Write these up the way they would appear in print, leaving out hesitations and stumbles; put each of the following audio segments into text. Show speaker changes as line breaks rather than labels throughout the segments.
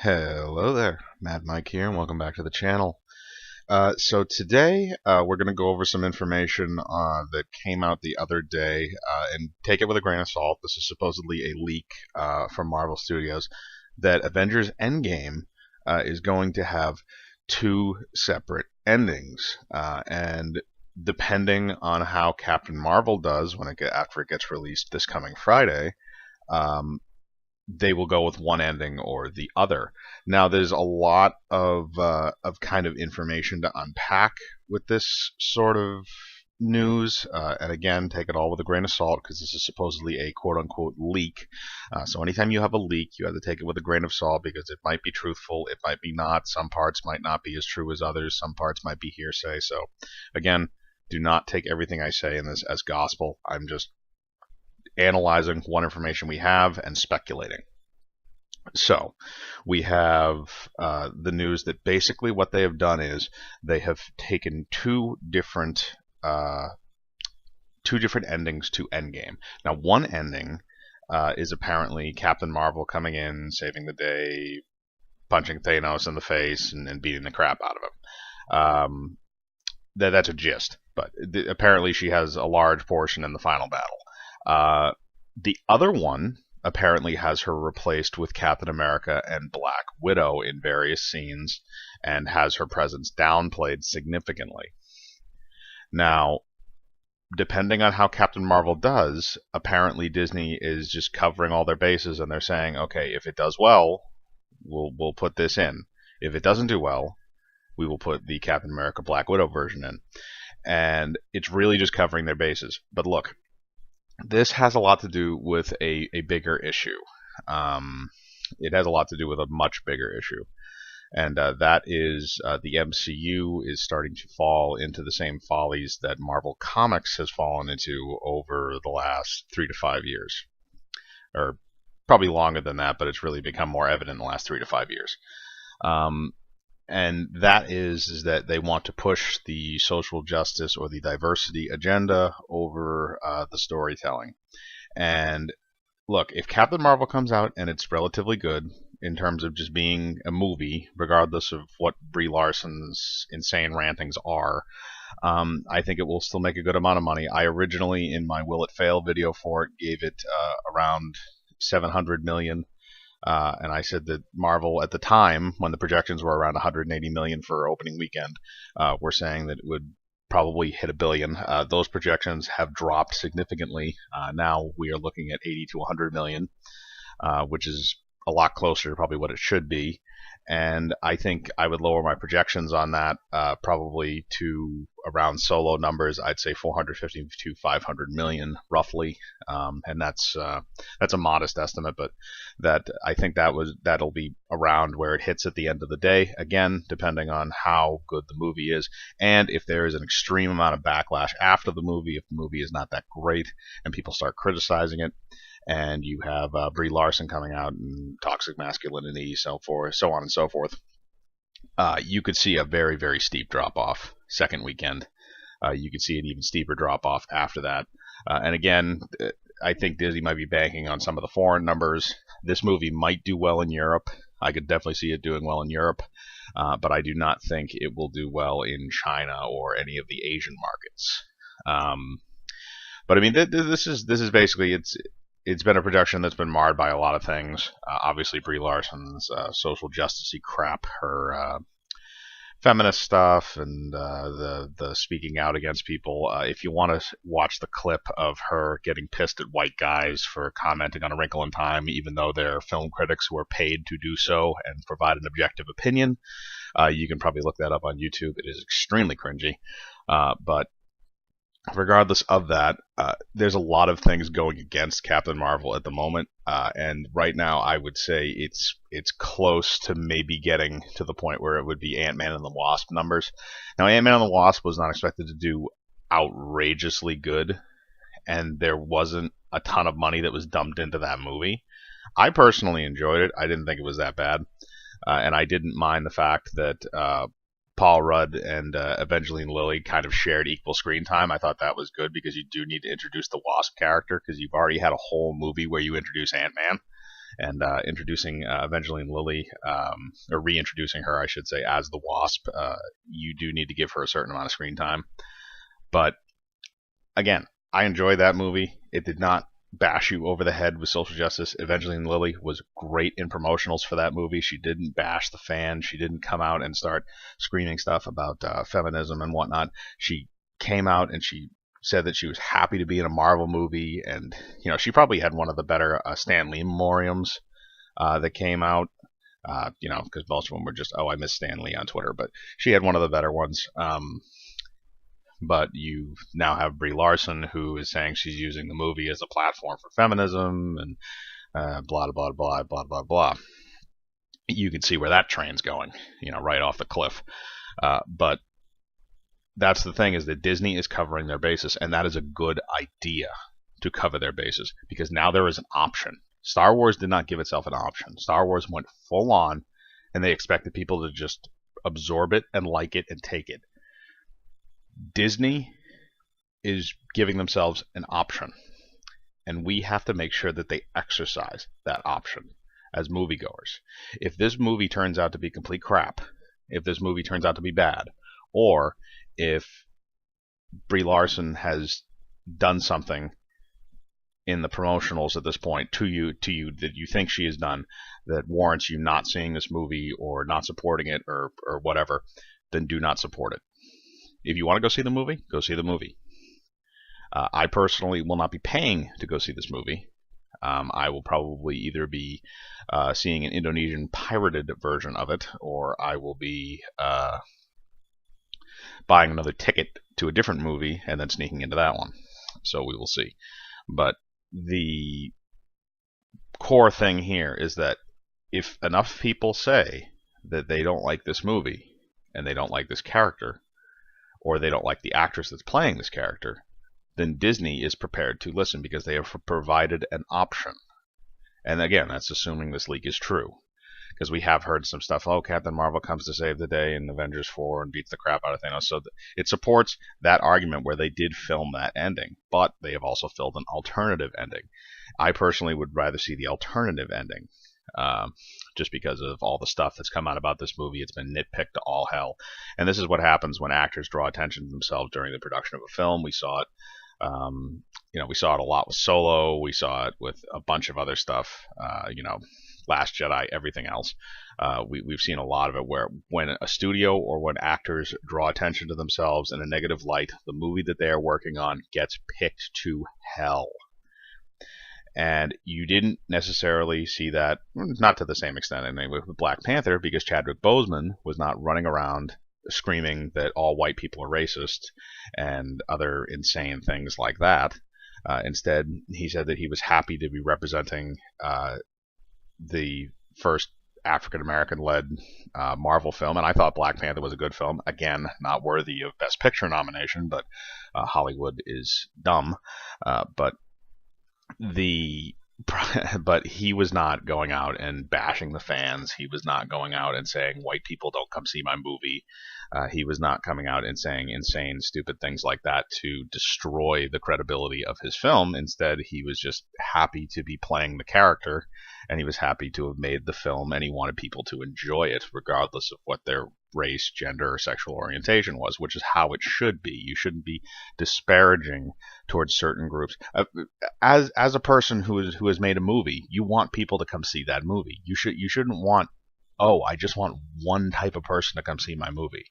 Hello there, Mad Mike here, and welcome back to the channel. So today we're going to go over some information that came out the other day, and take it with a grain of salt. This is supposedly a leak from Marvel Studios that Avengers Endgame is going to have two separate endings, and depending on how Captain Marvel does after it gets released this coming Friday. They will go with one ending or the other. Now, there's a lot of kind of information to unpack with this sort of news, and again, take it all with a grain of salt because this is supposedly a quote-unquote leak. So anytime you have a leak, you have to take it with a grain of salt because it might be truthful, it might be not. Some parts might not be as true as others. Some parts might be hearsay. So, again, do not take everything I say in this as gospel. I'm just analyzing what information we have and speculating. So we have the news that basically what they have done is they have taken two different endings to Endgame. Now, one ending is apparently Captain Marvel coming in, saving the day, punching Thanos in the face, and beating the crap out of him. That's a gist, but apparently she has a large portion in the final battle. The other one apparently has her replaced with Captain America and Black Widow in various scenes and has her presence downplayed significantly. Now, depending on how Captain Marvel does, apparently Disney is just covering all their bases and they're saying, okay, if it does well, we'll put this in. If it doesn't do well, we will put the Captain America Black Widow version in. And it's really just covering their bases. But look, this has a lot to do with a bigger issue. It has a lot to do with a much bigger issue. And that is the MCU is starting to fall into the same follies that Marvel Comics has fallen into over the last 3 to 5 years. Or probably longer than that, but it's really become more evident in the last 3 to 5 years. And that is that they want to push the social justice or the diversity agenda over the storytelling. And look, if Captain Marvel comes out and it's relatively good in terms of just being a movie, regardless of what Brie Larson's insane rantings are, I think it will still make a good amount of money. I originally, in my Will It Fail video for it, gave it around $700 million. And I said that Marvel, at the time, when the projections were around $180 million for opening weekend, were saying that it would probably hit $1 billion. Those projections have dropped significantly. Now we are looking at 80 to 100 million, which is a lot closer to probably what it should be. And I think I would lower my projections on that probably to around Solo numbers. I'd say 450 to 500 million roughly, and that's a modest estimate, but that I think that'll be around where it hits at the end of the day. Again, depending on how good the movie is, and if there is an extreme amount of backlash after the movie, if the movie is not that great and people start criticizing it. And you have Brie Larson coming out and toxic masculinity, so on and so forth. You could see a very, very steep drop-off second weekend. You could see an even steeper drop-off after that. And again, I think Disney might be banking on some of the foreign numbers. This movie might do well in Europe. I could definitely see it doing well in Europe. But I do not think it will do well in China or any of the Asian markets. But I mean, this is basically it's been a production that's been marred by a lot of things. Obviously, Brie Larson's social justice-y crap, her feminist stuff, and the speaking out against people. If you want to watch the clip of her getting pissed at white guys for commenting on A Wrinkle in Time, even though they're film critics who are paid to do so and provide an objective opinion, you can probably look that up on YouTube. It is extremely cringy, but regardless of that, there's a lot of things going against Captain Marvel at the moment, and right now I would say it's close to maybe getting to the point where it would be Ant-Man and the Wasp numbers. Now, Ant-Man and the Wasp was not expected to do outrageously good, and there wasn't a ton of money that was dumped into that movie. I personally enjoyed it. I didn't think it was that bad, and I didn't mind the fact that Paul Rudd and Evangeline Lilly kind of shared equal screen time. I thought that was good because you do need to introduce the Wasp character because you've already had a whole movie where you introduce Ant-Man. and introducing Evangeline Lilly, or reintroducing her, I should say, as the Wasp. You do need to give her a certain amount of screen time. But again, I enjoyed that movie. It did not bash you over the head with social justice. Evangeline Lilly was great in promotionals for that movie. She didn't bash the fans. She didn't come out and start screaming stuff about feminism and whatnot. She came out and she said that she was happy to be in a Marvel movie, and she probably had one of the better Stan Lee memoriams that came out. Because most of them were just, oh, I miss Stan Lee on Twitter, but she had one of the better ones. But you now have Brie Larson, who is saying she's using the movie as a platform for feminism, and blah, blah, blah, blah, blah, blah. You can see where that train's going, right off the cliff. But that's the thing, is that Disney is covering their bases, and that is a good idea to cover their bases, because now there is an option. Star Wars did not give itself an option. Star Wars went full on, and they expected people to just absorb it and like it and take it. Disney is giving themselves an option, and we have to make sure that they exercise that option as moviegoers. If this movie turns out to be complete crap, if this movie turns out to be bad, or if Brie Larson has done something in the promotionals at this point to you that you think she has done that warrants you not seeing this movie or not supporting it or whatever, then do not support it. If you want to go see the movie, go see the movie. I personally will not be paying to go see this movie. I will probably either be seeing an Indonesian pirated version of it, or I will be buying another ticket to a different movie and then sneaking into that one. So we will see. But the core thing here is that if enough people say that they don't like this movie and they don't like this character, or they don't like the actress that's playing this character, then Disney is prepared to listen, because they have provided an option. And again, that's assuming this leak is true, because we have heard some stuff, oh, Captain Marvel comes to save the day in Avengers 4 and beats the crap out of Thanos. So it supports that argument where they did film that ending, but they have also filmed an alternative ending. I personally would rather see the alternative ending. Just because of all the stuff that's come out about this movie. It's been nitpicked to all hell. And this is what happens when actors draw attention to themselves during the production of a film. We saw it. We saw it a lot with Solo. We saw it with a bunch of other stuff. Last Jedi, everything else. We've seen a lot of it where when a studio or when actors draw attention to themselves in a negative light, the movie that they are working on gets picked to hell. And you didn't necessarily see that, not to the same extent anyway, with Black Panther, because Chadwick Boseman was not running around screaming that all white people are racist and other insane things like that. Instead, he said that he was happy to be representing the first African-American led Marvel film, and I thought Black Panther was a good film. Again, not worthy of Best Picture nomination, but Hollywood is dumb. But he was not going out and bashing the fans. He was not going out and saying white people don't come see my movie. He was not coming out and saying insane, stupid things like that to destroy the credibility of his film. Instead, he was just happy to be playing the character, and he was happy to have made the film, and he wanted people to enjoy it regardless of what their race, gender, or sexual orientation was, which is how it should be. You shouldn't be disparaging towards certain groups. As a person who has made a movie, you want people to come see that movie. You shouldn't want, oh, I just want one type of person to come see my movie.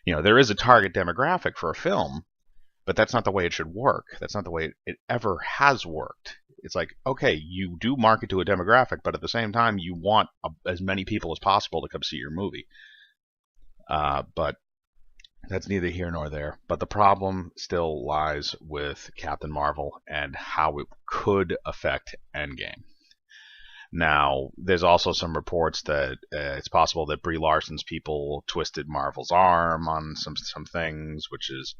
There is a target demographic for a film, but that's not the way it should work. That's not the way it ever has worked. It's like, okay, you do market to a demographic, but at the same time, you want as many people as possible to come see your movie. But that's neither here nor there. But the problem still lies with Captain Marvel and how it could affect Endgame. Now, there's also some reports that it's possible that Brie Larson's people twisted Marvel's arm on some things, which is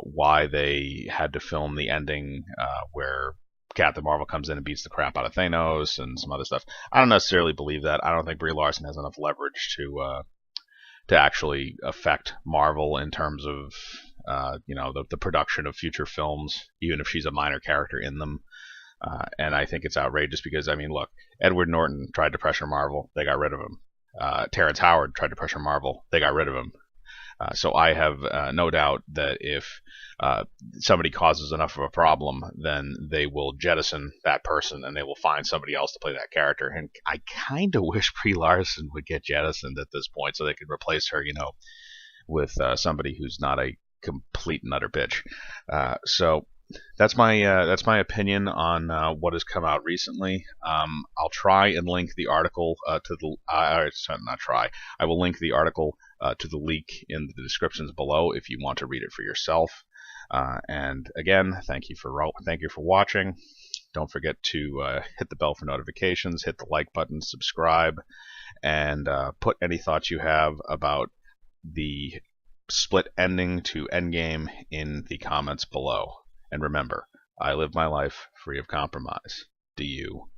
why they had to film the ending where Captain Marvel comes in and beats the crap out of Thanos and some other stuff. I don't necessarily believe that. I don't think Brie Larson has enough leverage to actually affect Marvel in terms of the production of future films, even if she's a minor character in them. And I think it's outrageous because, I mean, look, Edward Norton tried to pressure Marvel, they got rid of him. Terrence Howard tried to pressure Marvel, they got rid of him. So I have no doubt that if somebody causes enough of a problem, then they will jettison that person and they will find somebody else to play that character. And I kind of wish Brie Larson would get jettisoned at this point so they could replace her, with somebody who's not a complete and utter bitch. So that's my opinion on what has come out recently. I'll try and link the article to the. Not try. I will link the article to the leak in the descriptions below if you want to read it for yourself. And again, thank you for watching. Don't forget to hit the bell for notifications, hit the like button, subscribe, and put any thoughts you have about the split ending to Endgame in the comments below. And remember, I live my life free of compromise. Do you?